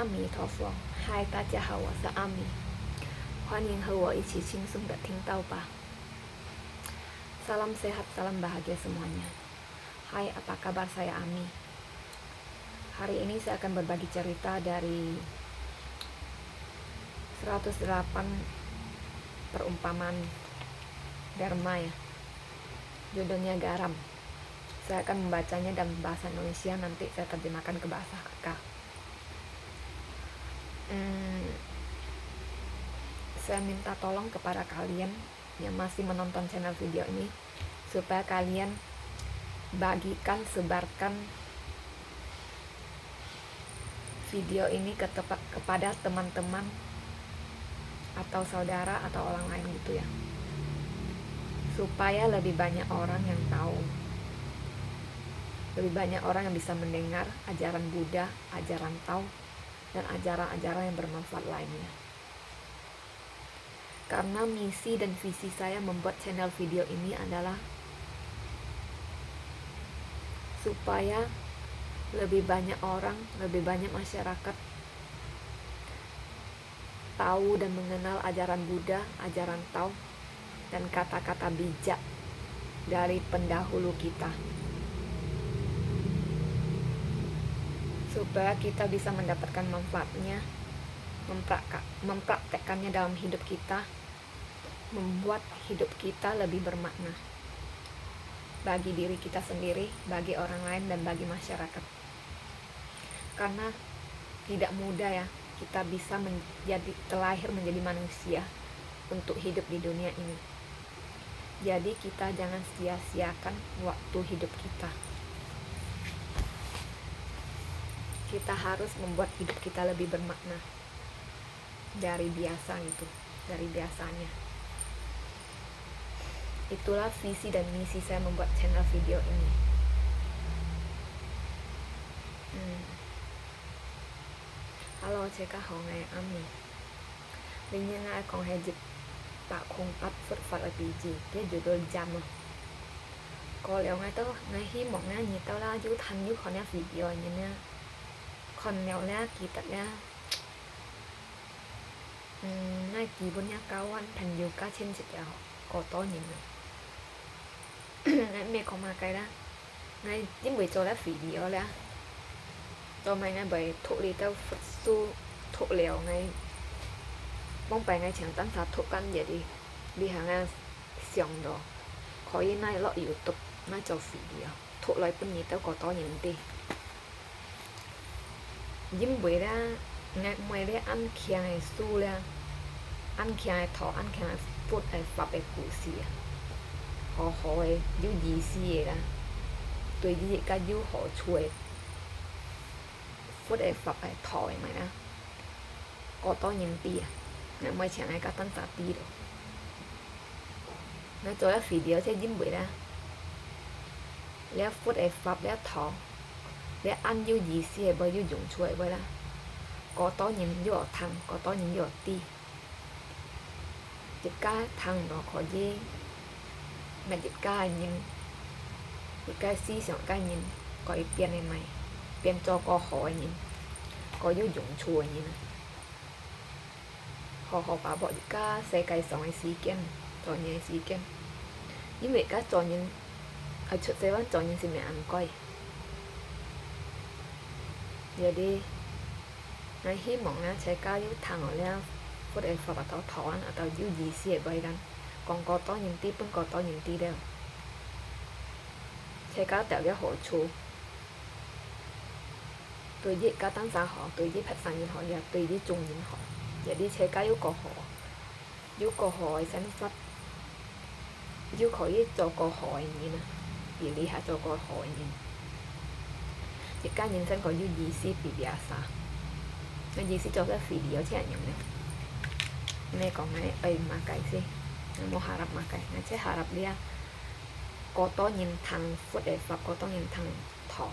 阿弥陀佛，嗨，大家好，我是阿弥，欢迎和我一起轻松的听到吧。Salam sehat, salam bahagia semuanya. Hai, apa kabar? Saya Ami. Hari ini saya akan berbagi cerita dari 108 perumpamaan Dharma ya. Judulnya Garam. Saya akan membacanya dalam bahasa Indonesia, nanti saya terjemahkan ke bahasa Hakka. Saya minta tolong kepada kalian yang masih menonton channel video ini, supaya kalian bagikan, sebarkan video ini kepada teman-teman atau saudara atau orang lain gitu ya, supaya lebih banyak orang yang tahu, lebih banyak orang yang bisa mendengar ajaran Buddha, ajaran Tao, dan ajaran-ajaran yang bermanfaat lainnya. Karena misi dan visi saya membuat channel video ini adalah supaya lebih banyak orang, lebih banyak masyarakat tahu dan mengenal ajaran Buddha, ajaran Tao, dan kata-kata bijak dari pendahulu kita, supaya kita bisa mendapatkan manfaatnya, mempraktekkannya dalam hidup kita, membuat hidup kita lebih bermakna bagi diri kita sendiri, bagi orang lain, dan bagi masyarakat. Karena tidak mudah ya kita bisa terlahir menjadi manusia untuk hidup di dunia ini. Jadi kita jangan sia-siakan waktu hidup kita. Kita harus membuat hidup kita lebih bermakna dari biasa gitu, dari biasanya. Itulah visi dan misi saya membuat channel video ini. Hello, 제가 홍의 아미. Mình nghe còn hay dịch bạo khung bắt phật phật ở tí gì cái judul jam. Có lẽ ngay tao ngay hi một ngay như tao la du thành như còn video như nè. Còn nếu là kita ya ngay kỳ bốn nhà kawan thành nhiều cá trên dịch ya có to nhìn nè. Mẹ có mà cái đó ngay những buổi cho là video là cho mày ngay bởi thụ đi tao phật su thụ liều ngay mong bài ngay chẳng tán sát thụ căn vậy đi hàng ngang xiong đó khỏi nay lọ YouTube ngay cho video thụ lại bên gì tao có to nhìn đi những buổi ra ngay mày đấy ăn kia này su là ăn kia này thọ ăn kia này phút này pháp này cụ xì họ hỏi yêu gì xì là tùy gì cả yêu họ chuối phút này pháp này thọ mày nè có to nhìn tì à ngày mai chẳng ai cả tăng tạ tì đâu nó cho là video sẽ dính bữa raแล้วphút này phápแล้วthọแล้วăn yêu gì xì bởi yêu dùng chuối bởi là có to nhìn yêu thằng có to nhìn yêu tì dịch cá thằng nó có gì mà dịch cá nhìn dịch cá xí xong cá nhìn có ý biến này mày biến cho có hỏi nhìn có yêu dùng chuối nhìn họ bảo bọn dịch cá xe cây xong ấy xí kiên cho nhé xí kiên nhưng vậy cá cho nhìn ở chỗ xe vẫn cho nhìn xin mẹ ăn coi jadi ngay hi mong na saya kayu thang oleh phút ấy phải bắt thọ atau yêu gì xí vậy kan còn có to nhìn tí pun có to nhìn tí đâu saya cá tạo cái hộ chủ tùy với cá tăng xã họ tùy với phát sản nhìn họ và tùy với chung nhìn họ jadi saya cá yêu có họ sản xuất yêu khỏi cho có họ nhìn nè vì lý hạ cho có họ nhìn thì cá nhìn sản có yêu gì xí bị biasa cái gì xí cho cái video chứ ảnh này này còn này ấy mà cái gì mau harap makai nah saya harap dia có to nhìn thằng phút để pháp có to nhìn thằng thọ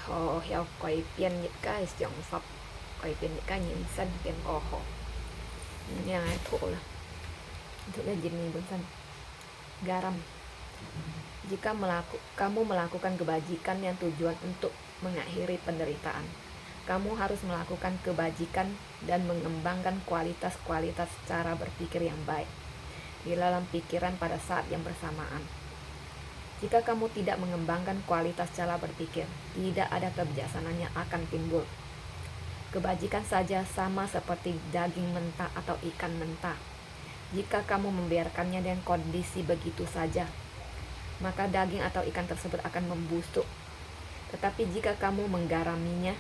họ theo quay biến những cái dòng pháp quay biến những cái nhìn sân biến họ nhà này thụ là gì mình muốn sân garam Jika kamu melakukan kebajikan yang tujuan untuk mengakhiri penderitaan, kamu harus melakukan kebajikan dan mengembangkan kualitas-kualitas cara berpikir yang baik di dalam pikiran pada saat yang bersamaan. Jika kamu tidak mengembangkan kualitas cara berpikir, tidak ada kebijaksanaan yang akan timbul. Kebajikan saja sama seperti daging mentah atau ikan mentah. Jika kamu membiarkannya dengan kondisi begitu saja, maka daging atau ikan tersebut akan membusuk. Tetapi jika kamu menggaraminya,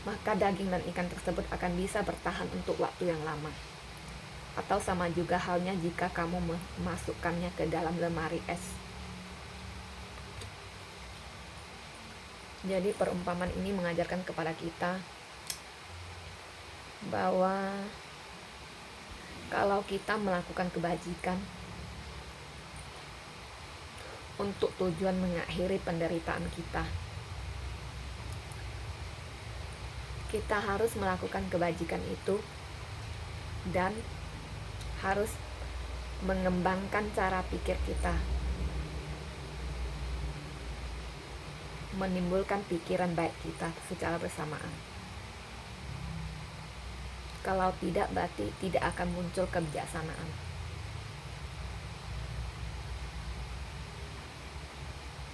maka daging dan ikan tersebut akan bisa bertahan untuk waktu yang lama. Atau sama juga halnya jika kamu memasukkannya ke dalam lemari es. Jadi perumpamaan ini mengajarkan kepada kita bahwa kalau kita melakukan kebajikan untuk tujuan mengakhiri penderitaan kita harus melakukan kebajikan itu dan harus mengembangkan cara pikir kita, menimbulkan pikiran baik kita secara bersamaan. Kalau tidak, berarti tidak akan muncul kebijaksanaan.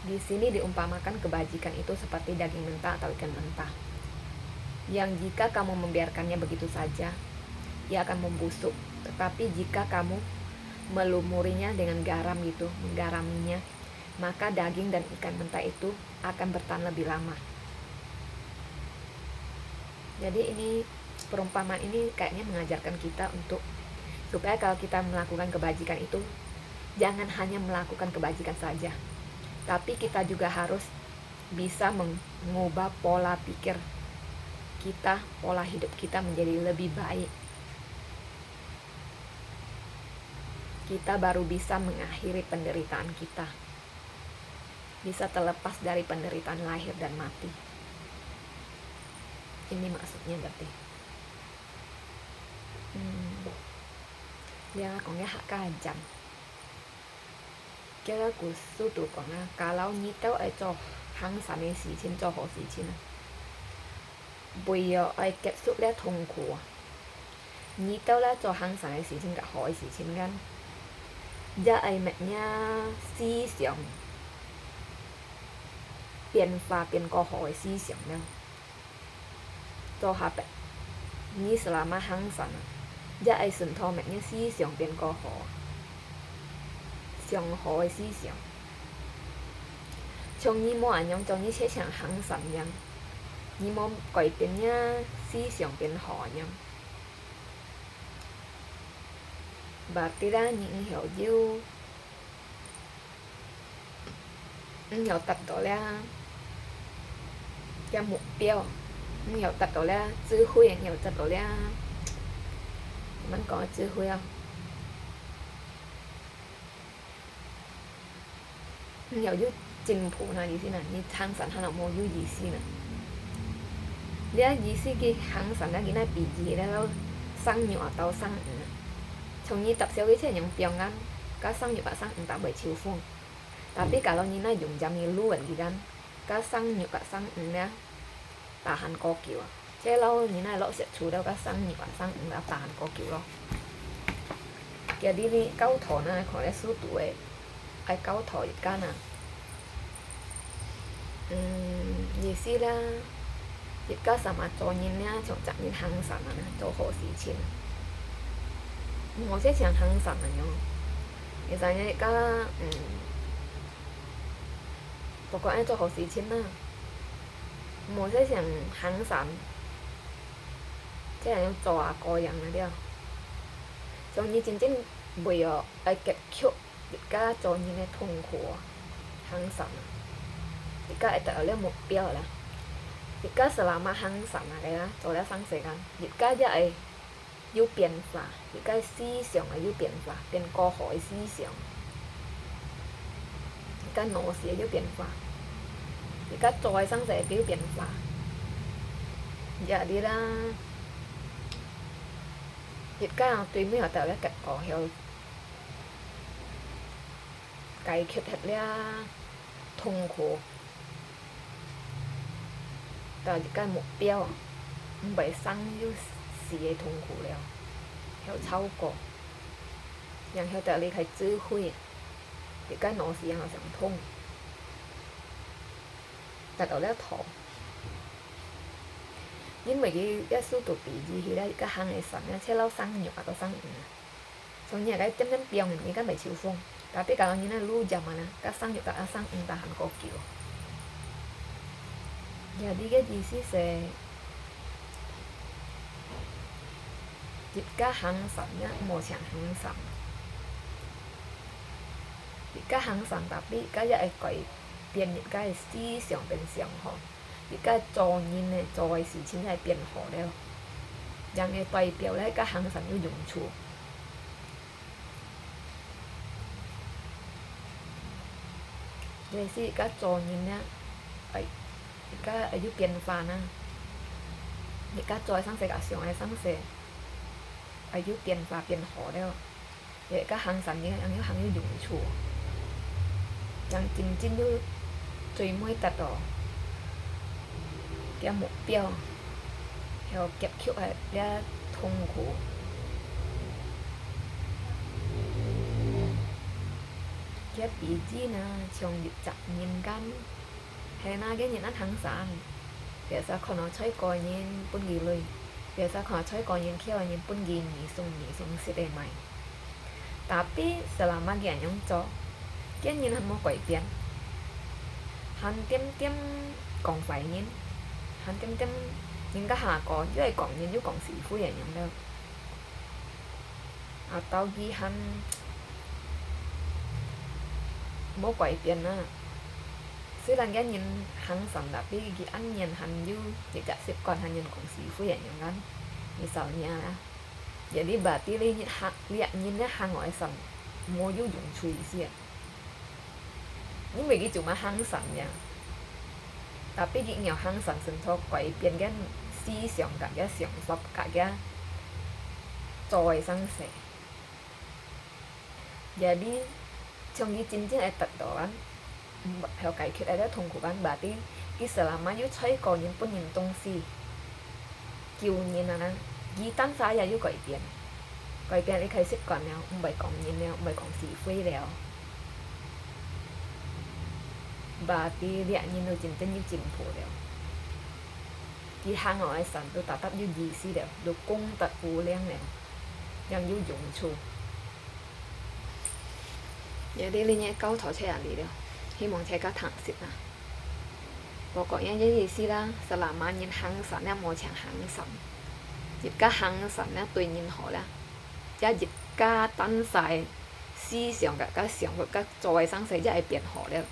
Di sini diumpamakan kebajikan itu seperti daging mentah atau ikan mentah, yang jika kamu membiarkannya begitu saja, ia akan membusuk. Tetapi jika kamu melumurinya dengan garam gitu, menggaraminya, maka daging dan ikan mentah itu akan bertahan lebih lama. Jadi ini perumpamaan ini kayaknya mengajarkan kita untuk supaya kalau kita melakukan kebajikan itu jangan hanya melakukan kebajikan saja, tapi kita juga harus bisa mengubah pola pikir kita, pola hidup kita menjadi lebih baik. Kita baru bisa mengakhiri penderitaan kita, bisa terlepas dari penderitaan lahir dan mati. Ini maksudnya berarti. Dia ngomongnya hak kajam. Kira kusu tu kong kalau nyitau ai cho hang san嘅事情做好事情啊，為咗愛結束咧痛苦啊，nyitau咧做hang san嘅事情嘅好嘅事情kan，一愛乜嘢思想變化變個好嘅思想咧，做下白，你selama hang san啊，一愛順透乜嘢思想變個好。上好的思想，從你冇安樣，從你切想行善樣，你冇改變呀思想變好樣。Berarti là những hiểu dư hiểu đạt到了cái mục tiêu, hiểu đạt到了智慧，hiểu đạt到了mình có智慧không? Hiểu dư chính phủ là gì nè, như hàng sản hay là mua dư gì xí nè. Lý gì xí cái hàng sản là cái này bị gì đó đâu, sang nhỏ tàu sang trong như tập xéo cái chuyện yang biang kan, các sang nhỏ sang tak boleh chiu phong. Tapi kalau Nina dùng jam ni luan gitu kan, các sang nhỏ sang nya tahan kokil. Chứ lâu Nina lo sẽ chủ đâu các sang nhỏ sang đã tahan kokil lo. Jadi ni kau thọ na khỏi là số tuổi, ai kau thọ ít cái nè. Gì xí là ít cái sama cho nhìn nha, cho chắc nhìn hàng sản nè, cho họ sự情。我是想行善嘅樣，其實而家不過愛做好事情啦，我是想行善，即係要做下個人嗰啲啊，從你真正為咗愛結束而家做你嘅痛苦啊，行善啊，而家會達到了目標啦，而家selama行善啊嘅啦，做了生時間，而家一係要變化，而家思想係要變化，變個好嘅思想。而家腦時要變化，而家再生世要變化。Jadi lah, jika tùy mới hoạt động kết quả hiệu 解決了痛苦，但一個目標唔係生有死嘅痛苦了，還有超過，然後就離開智慧，一個腦是讓我想通，達到了頭。因為佢一數到第二期咧，個行嘅神咧，車撈生肉atau sang soalnya cái chấm pion ini kan baik chiu tapi kalau ini lu zaman các sang juga sang tahan kokil. Jadi cái gì sẽ jika hang sannya mau chẳng hang san, jika hang san tapi cái lại quậy biến những cái si xiang biến xiang họ, jika cho nhìn này cho sự chính là biến họ đấy, yang cái quậy biểu đấy cái hang san như dùng chủ. Jadi sih cái cho nhìn nhá, cái ayu biến hóa na, cái cho sang sẽ cả xiang ai sang sẽ ayu biến hóa biến họ đấy, vậy cái hàng sản như hàng như dùng chủ, yang chính chính như最尾達到cái mục tiêu, theo kết thúc cái痛苦。cái bị gì na trong việc chặt nhìn gan hay na cái nhìn ăn hàng sản biasa kono chơi coi nhìn pun gìเลยbiasa kono chơi coi nhìn kêu nhìn pun gì nhị sung sẽ mày tapi selama dia nyongco cái nhìn hắn mau quậy tiền hắn tiêm còn phải nhìn hắn tiêm nhìn cái hà có dưới còn nhìn dưới còn sĩ phu vậy nhận đâu atau ghi hắn mau quậy tiền á,虽然cái nhìn hắn sản tapi cái anh nhìn hắn như chỉ cả xếp còn hắn nhìn cũng sĩ phu vậy nhận kan, misalnya lah, jadi berarti lihat nhìn hắn ngoại sản mau dùng chui sih, nhưng mà cái cuma hắn sản nha, tapi cái nghèo hắn sản sinh cho quậy tiền cái思想cả cái想法cả cái trôi sang sẽ, jadi trong cái chính chính tật đó theo cái kết ada痛苦kan berarti selama you chơi còn những pun những東西kiểu như là ghi tăng saya you quậy tiền đi khai xếp còn nào không phải còn nhìn nào không phải còn xì phi nào berarti dia nhìn chính chính như chính phủ nào ghi hàng ở sản tôi tập như gì xí nào được cung tập phù liên nào yang you dùng chủ. Jadi linya kau thọ chơi ăn đi đâu, hy vọng chơi các thằng xịt à. Pokoknya jadi sih lah, selama nhìn hàng sản là mau chẳng hàng sản, jika hàng sản là tùy nhìn họ là, ya jika tan sai, si xiang các xiang các trôi sang sẽ jadi biến họ đấy,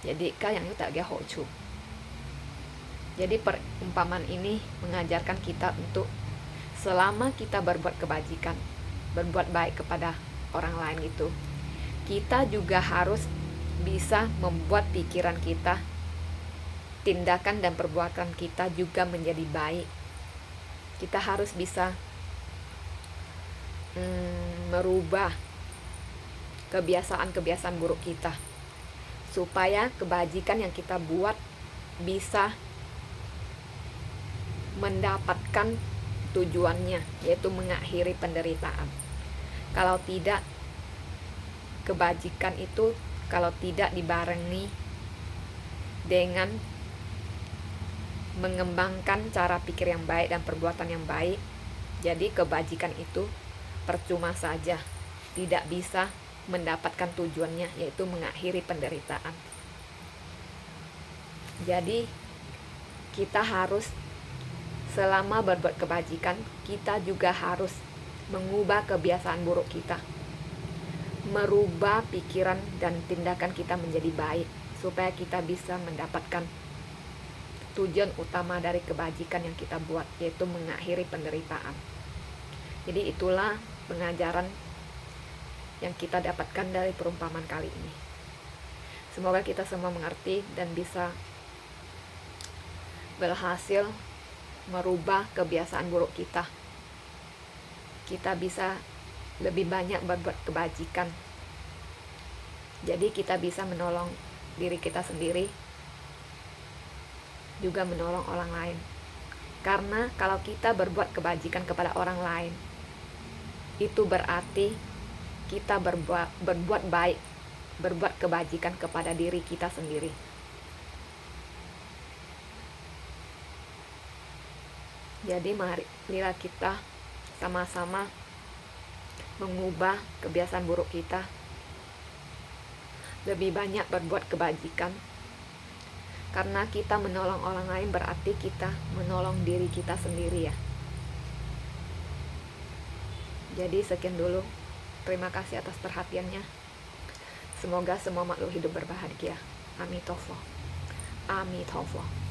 jadi các yang itu tak hỗ trợ. Jadi perumpamaan ini mengajarkan kita untuk selama kita berbuat kebajikan, berbuat baik kepada orang lain itu. Kita juga harus bisa membuat pikiran kita, tindakan dan perbuatan kita juga menjadi baik. Kita harus bisa merubah kebiasaan-kebiasaan buruk kita, supaya kebajikan yang kita buat bisa mendapatkan tujuannya, yaitu mengakhiri penderitaan. Kalau tidak, kebajikan itu kalau tidak dibarengi dengan mengembangkan cara pikir yang baik dan perbuatan yang baik, jadi kebajikan itu percuma saja, tidak bisa mendapatkan tujuannya, yaitu mengakhiri penderitaan. Jadi kita harus selama berbuat kebajikan, kita juga harus mengubah kebiasaan buruk kita, merubah pikiran dan tindakan kita menjadi baik, supaya kita bisa mendapatkan tujuan utama dari kebajikan yang kita buat, yaitu mengakhiri penderitaan. Jadi itulah pengajaran yang kita dapatkan dari perumpamaan kali ini. Semoga kita semua mengerti dan bisa berhasil merubah kebiasaan buruk kita. Kita bisa lebih banyak berbuat kebajikan Jadi kita bisa menolong diri kita sendiri, juga menolong orang lain. Karena kalau kita berbuat kebajikan kepada orang lain, itu berarti kita berbuat baik, berbuat kebajikan kepada diri kita sendiri. Jadi marilah kita sama-sama mengubah kebiasaan buruk kita, lebih banyak berbuat kebajikan. Karena kita menolong orang lain berarti kita menolong diri kita sendiri ya. Jadi sekian dulu. Terima kasih atas perhatiannya. Semoga semua makhluk hidup berbahagia. Amitofo. Amitofo.